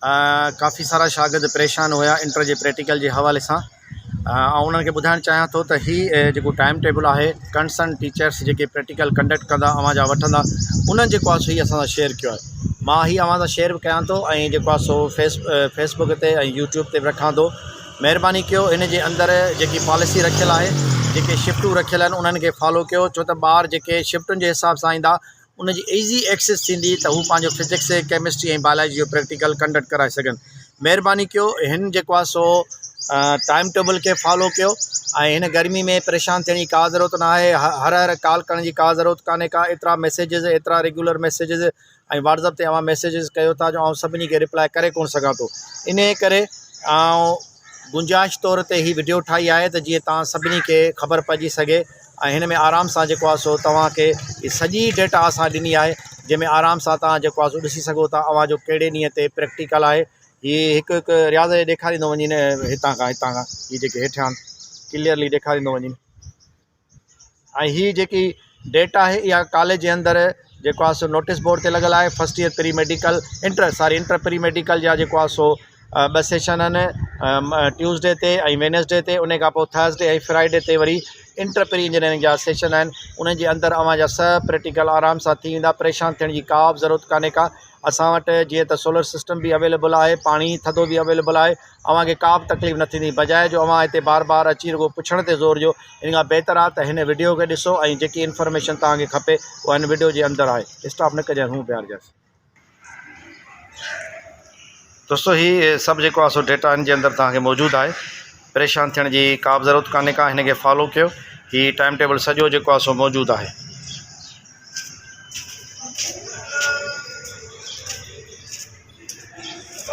काफ़ी सारा शागिर्द परेशान हुआ इंटर जे प्रैक्टिकल के हवाले से। उन्होंने के बुधाइण चाहियां थो त ही जो टाइम टेबल है कंसर्न टीचर्स जो प्रैक्टिकल कंडक्ट कंदा अवां जा वठंदा उन्हनि जेको आहे सो ही असां सां शेयर किया है। मां ही अवां सां शेयर कयां थो ऐं जेको आहे सो फेसबुक ते यूट्यूब ते रखां थो। महिरबानी कयो इन जे अंदरि जेकी पॉलिसी रखियल है जेके शिफ्टूं रखियल आहिनि उन्हनि खे फॉलो कयो, छो त ॿार जेके शिफ्टुनि जे हिसाब सां ईंदा उन जी ईज़ी एक्सेस थींदी त हू पंहिंजो फिजिक्स केमिस्ट्री ऐं बायोलॉजी जो प्रैक्टिकल कंडक्ट कराए सघनि। महिरबानी कयो हिन जेको आहे सो टाइम टेबल के फॉलो कयो ऐं हिन गर्मी में परेशान थियण जी का ज़रूरत ना है। हर कॉल करण जी का ज़रूरत कान्हे का, एतिरा मैसेजिस एतिरा रेगुलर मैसेजिस ऐं व्हाट्सअप ते अवां मैसेजिस कयो था जो सभिनी खे रिप्लाई करे कोन सघां थो। इन करे गुंजाइश तौर ते ही वीडियो ठाही है त जीअं तव्हां सभिनी खे ख़बर पइजी सघे ऐं हिन में आराम सां जेको आहे सो तव्हांखे सॼी डेटा असां ॾिनी आहे जंहिंमें आराम सां तव्हां जेको आहे सो ॾिसी सघो था अवां जो कहिड़े ॾींहं ते प्रैक्टिकल आहे। ये हिकु हिकु रियाज़ ॾेखारींदो वञी न हितां खां हीअ जेके हेठियां क्लियरली ॾेखारींदो वञी ऐं हीअ जेकी डेटा आहे इहा कॉलेज जे अंदरि जेको आहे सो नोटिस बोर्ड ते लॻल आहे। First year pre medical inter pre medical जा जेको आहे सो 2 सेशन आहिनि ट्यूसडे ते ऐं वेनसडे ते, उन खां पोइ थर्सडे ऐं फ्राइडे ते वरी इंटर प्री इंजीनियरिंग जा सेशन आहिनि। उन जे अंदरि अवां जा सभु प्रैक्टिकल आराम सां थी वेंदा, परेशान थियण जी का बि ज़रूरत कान्हे का। असां वटि जीअं त सोलर सिस्टम भी अवेलेबल आहे, पाणी थधो भी अवेलेबल आहे, अवां खे का बि तकलीफ़ न थींदी। बजाए जो अवां हिते बार बार अची रुगो पुछण ते ज़ोर ॾियो, इन खां बहितर आहे त हिन वीडियो खे ॾिसो ऐं जेकी इन्फॉर्मेशन तव्हांखे खपे उहा हिन वीडियो जे अंदरि आहे। स्टॉप न कजांइ, हूँ प्यार जैसे दोस्तों ही सब जेको आहे सो डेटा इन जे अंदरि तव्हांखे मौजूदु आहे। परेशान थियण जी का बि ज़रूरत कान्हे का, हिन खे फॉलो कयो। ही टाइम टेबल सॼो जेको आहे सो मौजूदु आहे।